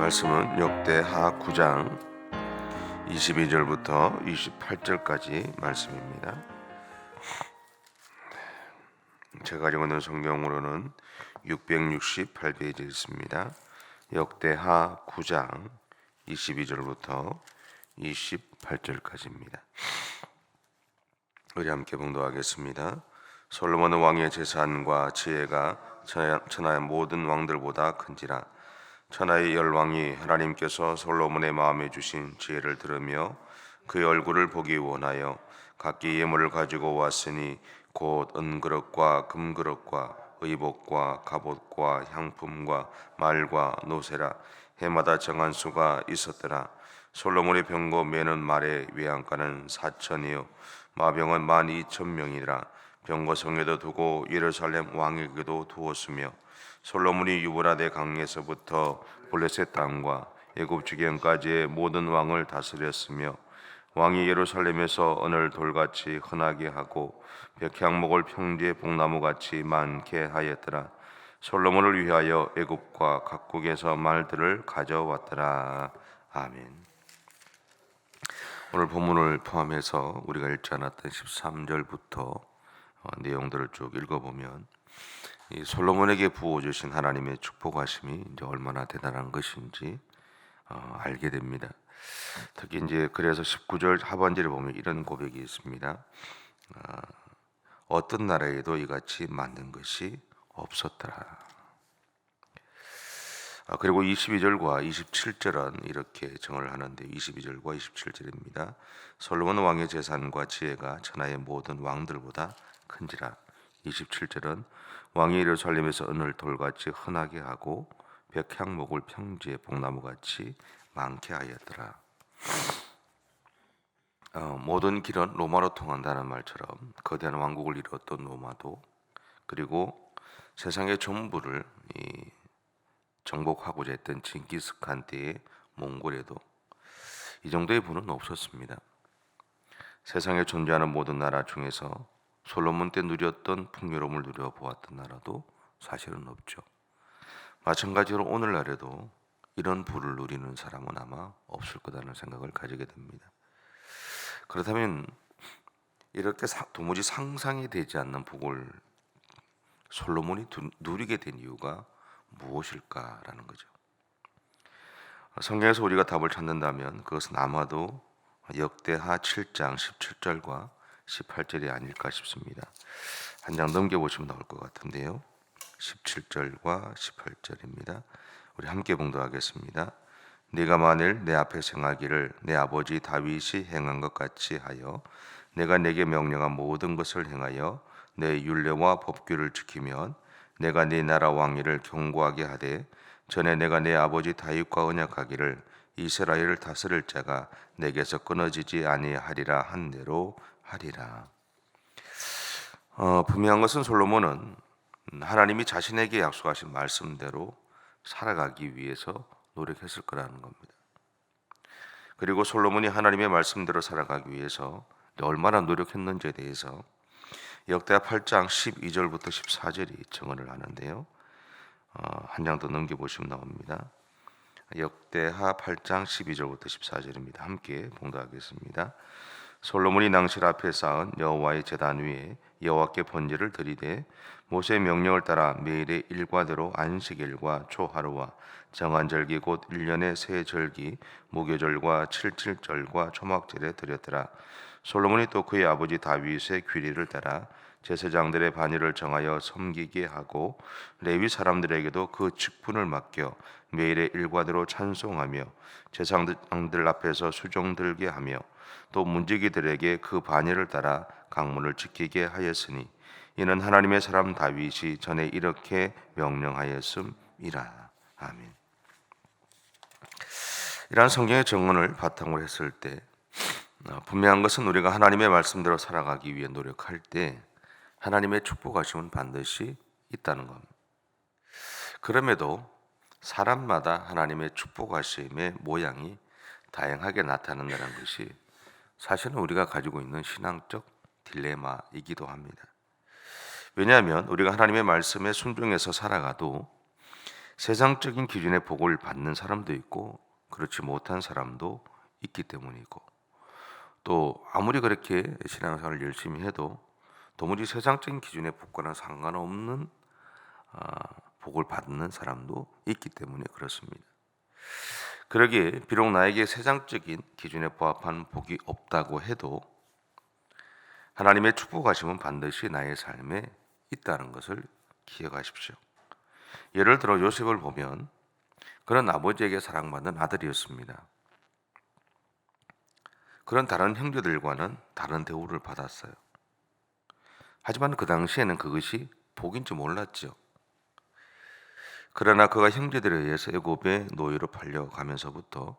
말씀은 역대하 9장 22절부터 28절까지 말씀입니다. 제가 가지고 있는 성경으로는 668페이지에 있습니다. 역대하 9장 22절부터 28절까지입니다. 우리 함께 봉독하겠습니다. 솔로몬 왕의 재산과 지혜가 천하의 모든 왕들보다 큰지라. 천하의 열왕이 하나님께서 솔로몬의 마음에 주신 지혜를 들으며 그의 얼굴을 보기 원하여 각기 예물을 가지고 왔으니 곧 은그릇과 금그릇과 의복과 갑옷과 향품과 말과 노새라. 해마다 정한 수가 있었더라. 솔로몬의 병거 매는 말의 외양간은 4천이요 마병은 12,000명이라. 병거성에도 두고 예루살렘 왕에게도 두었으며 솔로몬이 유브라데 강에서부터 블레셋 땅과 애굽 지경까지의 모든 왕을 다스렸으며 왕이 예루살렘에서 은을 돌같이 흔하게 하고 백향목을 평지의 복나무같이 많게 하였더라. 솔로몬을 위하여 애굽과 각국에서 말들을 가져왔더라. 아멘. 오늘 본문을 포함해서 우리가 읽지 않았던 13절부터 내용들을 쭉 읽어보면 이 솔로몬에게 부어주신 하나님의 축복하심이 이제 얼마나 대단한 것인지 알게 됩니다. 특히 이제 그래서 19절 하반절에 보면 이런 고백이 있습니다. 어떤 나라에도 이같이 만든 것이 없었더라. 그리고 22절과 27절은 이렇게 정을 하는데 22절과 27절입니다. 솔로몬 왕의 재산과 지혜가 천하의 모든 왕들보다 큰지라. 27절은 왕이 예루살렘에서 은을 돌같이 흔하게 하고 백향목을 평지의 복나무같이 많게 하였더라. 모든 길은 로마로 통한다는 말처럼 거대한 왕국을 이루었던 로마도, 그리고 세상의 전부를 정복하고자 했던 징기스칸 때의 몽골에도 이 정도의 부는 없었습니다. 세상에 존재하는 모든 나라 중에서 솔로몬 때 누렸던 풍요로움을 누려보았던 나라도 사실은 없죠. 마찬가지로 오늘날에도 이런 부를 누리는 사람은 아마 없을 거라는 생각을 가지게 됩니다. 그렇다면 이렇게 도무지 상상이 되지 않는 복을 솔로몬이 누리게 된 이유가 무엇일까라는 거죠. 성경에서 우리가 답을 찾는다면 그것은 아마도 역대하 7장 17절과 18절이 아닐까 싶습니다. 한 장 넘겨보시면 나올 것 같은데요. 17절과 18절입니다. 우리 함께 봉독하겠습니다. 네가 만일 내 앞에 행하기를 내 아버지 다윗이 행한 것 같이 하여 내가 내게 명령한 모든 것을 행하여 내 율례와 법규를 지키면 내가 네 나라 왕위를 견고하게 하되 전에 내가 내 아버지 다윗과 언약하기를 이스라엘을 다스릴 자가 내게서 끊어지지 아니하리라 한 대로 하리라. 분명한 것은 솔로몬은 하나님이 자신에게 약속하신 말씀대로 살아가기 위해서 노력했을 거라는 겁니다. 그리고 솔로몬이 하나님의 말씀대로 살아가기 위해서 얼마나 노력했는지에 대해서 역대하 8장 12절부터 14절이 증언을 하는데요. 한 장 더 넘겨보시면 나옵니다. 역대하 8장 12절부터 14절입니다. 함께 봉독하겠습니다. 솔로몬이 낭실 앞에 쌓은 여호와의 제단 위에 여호와께 번제를 드리되 모세의 명령을 따라 매일의 일과대로 안식일과 초하루와 정한 절기 곧 1년의 새 절기 무교절과 칠칠절과 초막절에 드렸더라. 솔로몬이 또 그의 아버지 다윗의 규례를 따라 제사장들의 반열을 정하여 섬기게 하고 레위 사람들에게도 그 직분을 맡겨 매일의 일과대로 찬송하며 제사장들 앞에서 수종 들게 하며 또 문지기들에게 그 반열을 따라 강문을 지키게 하였으니 이는 하나님의 사람 다윗이 전에 이렇게 명령하였음이라. 아멘. 이러한 성경의 증언을 바탕으로 했을 때 분명한 것은 우리가 하나님의 말씀대로 살아가기 위해 노력할 때 하나님의 축복하심은 반드시 있다는 겁니다. 그럼에도 사람마다 하나님의 축복하심의 모양이 다양하게 나타난다는 것이 사실은 우리가 가지고 있는 신앙적 딜레마이기도 합니다. 왜냐하면 우리가 하나님의 말씀에 순종해서 살아가도 세상적인 기준의 복을 받는 사람도 있고 그렇지 못한 사람도 있기 때문이고, 또 아무리 그렇게 신앙생활을 열심히 해도 도무지 세상적인 기준의 복과는 상관없는 복을 받는 사람도 있기 때문에 그렇습니다. 그러기에 비록 나에게 세상적인 기준에 부합한 복이 없다고 해도 하나님의 축복하심은 반드시 나의 삶에 있다는 것을 기억하십시오. 예를 들어 요셉을 보면 그런 아버지에게 사랑받는 아들이었습니다. 그런 다른 형제들과는 다른 대우를 받았어요. 하지만 그 당시에는 그것이 복인지 몰랐죠. 그러나 그가 형제들에 의해서 애굽의 노예로 팔려가면서부터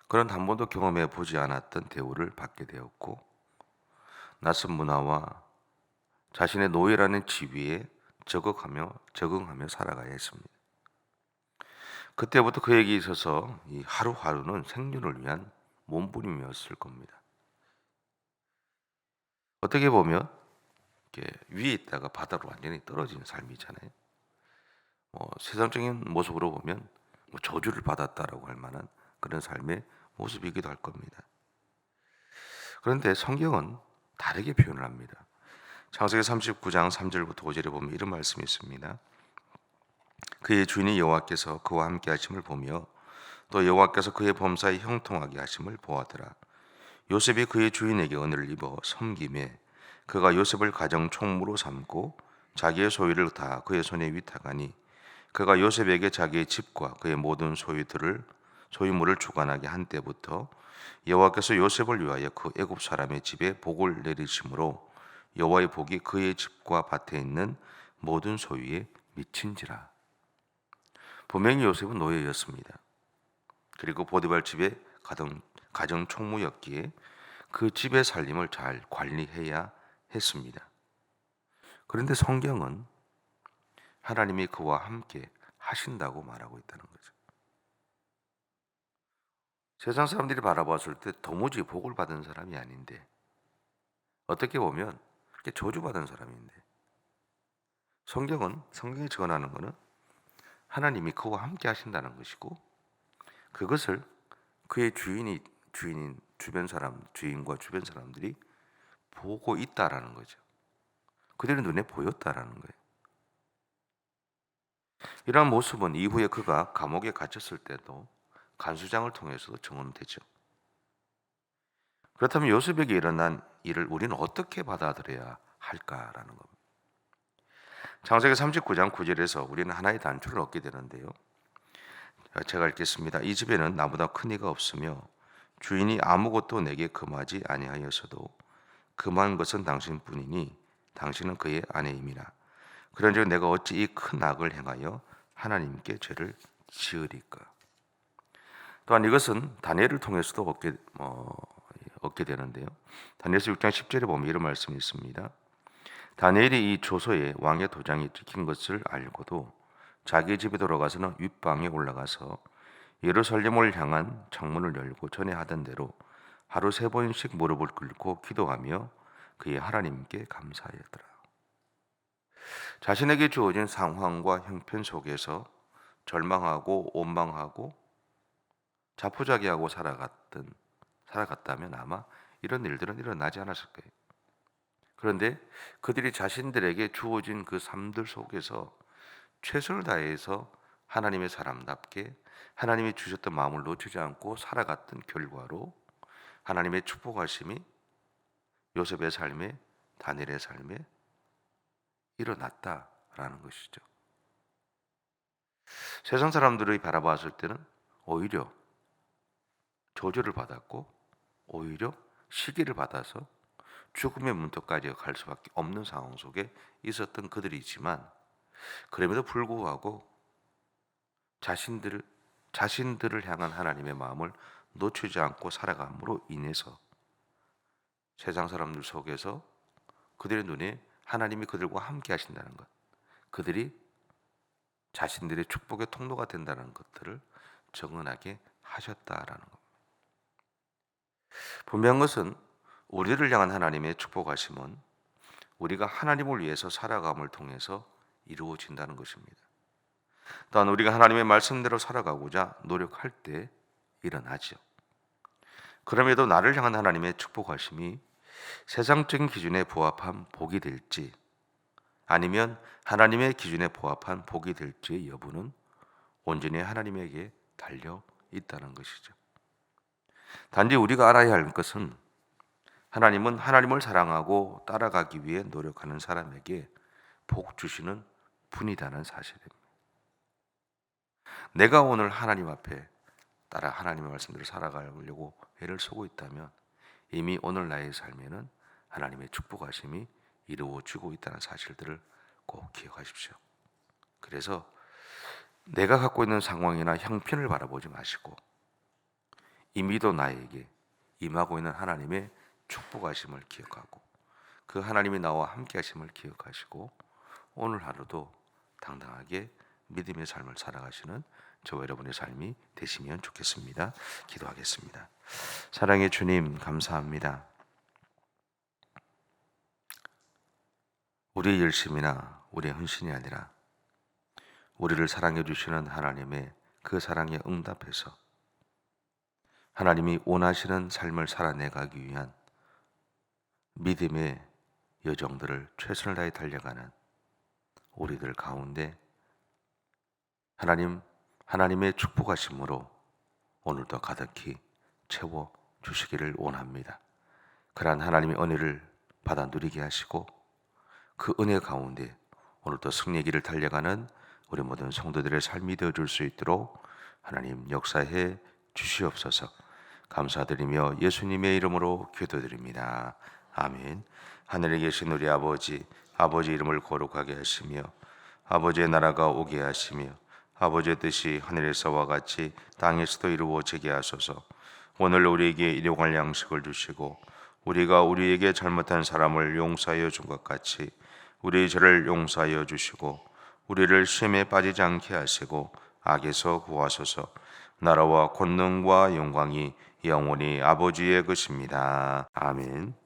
그런 한 번도 경험해 보지 않았던 대우를 받게 되었고, 낯선 문화와 자신의 노예라는 지위에 적응하며 살아가야 했습니다. 그때부터 그에게 있어서 이 하루하루는 생존을 위한 몸부림이었을 겁니다. 어떻게 보면 이렇게 위에 있다가 바다로 완전히 떨어진 삶이잖아요. 세상적인 모습으로 보면 저주를 받았다라고 할 만한 그런 삶의 모습이기도 할 겁니다. 그런데 성경은 다르게 표현을 합니다. 창세기 39장 3절부터 5절에 보면 이런 말씀이 있습니다. 그의 주인이 여호와께서 그와 함께 하심을 보며 또 여호와께서 그의 범사에 형통하게 하심을 보았더라. 요셉이 그의 주인에게 은혜를 입어 섬김에 그가 요셉을 가정 총무로 삼고 자기의 소유를 다 그의 손에 위탁하니 그가 요셉에게 자기의 집과 그의 모든 소유물을 주관하게 한 때부터 여호와께서 요셉을 위하여 그 애굽 사람의 집에 복을 내리심으로 여호와의 복이 그의 집과 밭에 있는 모든 소유에 미친지라. 분명히 요셉은 노예였습니다. 그리고 보디발 집의 가정 총무였기에 그 집의 살림을 잘 관리해야 했습니다. 그런데 성경은 하나님이 그와 함께 하신다고 말하고 있다는 거죠. 세상 사람들이 바라봤을 때 도무지 복을 받은 사람이 아닌데, 어떻게 보면 저주받은 사람인데, 성경이 전하는 것은 하나님이 그와 함께 하신다는 것이고, 그것을 그의 주인인 주인과 주변 사람들이 보고 있다라는 거죠. 그들의 눈에 보였다라는 거예요. 이러한 모습은 이후에 그가 감옥에 갇혔을 때도 간수장을 통해서도 증언되죠. 그렇다면 요셉에게 일어난 일을 우리는 어떻게 받아들여야 할까라는 겁니다. 창세기 39장 9절에서 우리는 하나의 단초를 얻게 되는데요. 제가 읽겠습니다. 이 집에는 나보다 큰 이가 없으며 주인이 아무것도 내게 금하지 아니하였어도 금한 것은 당신뿐이니 당신은 그의 아내임이라. 그런즉 내가 어찌 이 큰 악을 행하여 하나님께 죄를 지으리까. 또한 이것은 다니엘을 통해서도 얻게 되는데요. 다니엘서 6장 10절에 보면 이런 말씀이 있습니다. 다니엘이 이 조서에 왕의 도장이 찍힌 것을 알고도 자기 집에 돌아가서는 윗방에 올라가서 예루살렘을 향한 창문을 열고 전에 하던 대로 하루 3번씩 무릎을 꿇고 기도하며 그의 하나님께 감사하였더라. 자신에게 주어진 상황과 형편 속에서 절망하고 원망하고 자포자기하고 살아갔다면 아마 이런 일들은 일어나지 않았을 거예요. 그런데 그들이 자신들에게 주어진 그 삶들 속에서 최선을 다해서 하나님의 사람답게 하나님이 주셨던 마음을 놓치지 않고 살아갔던 결과로 하나님의 축복하심이 요셉의 삶에, 다니엘의 삶에 일어났다라는 것이죠. 세상 사람들이 바라봤을 때는 오히려 저주를 받았고 오히려 시기를 받아서 죽음의 문턱까지 갈 수밖에 없는 상황 속에 있었던 그들이지만, 그럼에도 불구하고 자신들을 향한 하나님의 마음을 놓치지 않고 살아감으로 인해서 세상 사람들 속에서 그들의 눈에 하나님이 그들과 함께 하신다는 것, 그들이 자신들의 축복의 통로가 된다는 것들을 정언하게 하셨다라는 것. 분명한 것은 우리를 향한 하나님의 축복하심은 우리가 하나님을 위해서 살아감을 통해서 이루어진다는 것입니다. 또한 우리가 하나님의 말씀대로 살아가고자 노력할 때 일어나죠. 그럼에도 나를 향한 하나님의 축복하심이 세상적인 기준에 부합한 복이 될지 아니면 하나님의 기준에 부합한 복이 될지의 여부는 온전히 하나님에게 달려 있다는 것이죠. 단지 우리가 알아야 할 것은 하나님은 하나님을 사랑하고 따라가기 위해 노력하는 사람에게 복 주시는 분이라는 사실입니다. 내가 오늘 하나님 앞에 따라 하나님의 말씀대로 살아가려고 애를 쓰고 있다면 이미 오늘 나의 삶에는 하나님의 축복하심이 이루어지고 있다는 사실들을 꼭 기억하십시오. 그래서 내가 갖고 있는 상황이나 형편을 바라보지 마시고 이미도 나에게 임하고 있는 하나님의 축복하심을 기억하고 그 하나님이 나와 함께 하심을 기억하시고 오늘 하루도 당당하게 믿음의 삶을 살아가시는 저와 여러분의 삶이 되시면 좋겠습니다. 기도하겠습니다. 사랑의 주님, 감사합니다. 우리의 열심이나 우리의 헌신이 아니라 우리를 사랑해 주시는 하나님의 그 사랑에 응답해서 하나님이 원하시는 삶을 살아내가기 위한 믿음의 여정들을 최선을 다해 달려가는 우리들 가운데 하나님의 축복하심으로 오늘도 가득히 채워 주시기를 원합니다. 그러한 하나님의 은혜를 받아 누리게 하시고 그 은혜 가운데 오늘도 승리의 길을 달려가는 우리 모든 성도들의 삶이 되어줄 수 있도록 하나님 역사해 주시옵소서. 감사드리며 예수님의 이름으로 기도드립니다. 아멘. 하늘에 계신 우리 아버지 이름을 거룩하게 하시며 아버지의 나라가 오게 하시며 아버지의 뜻이 하늘에서와 같이 땅에서도 이루어지게 하소서. 오늘 우리에게 일용할 양식을 주시고 우리가 우리에게 잘못한 사람을 용서하여 준 것 같이 우리의 죄를 용서하여 주시고 우리를 시험에 빠지지 않게 하시고 악에서 구하소서. 나라와 권능과 영광이 영원히 아버지의 것입니다. 아멘.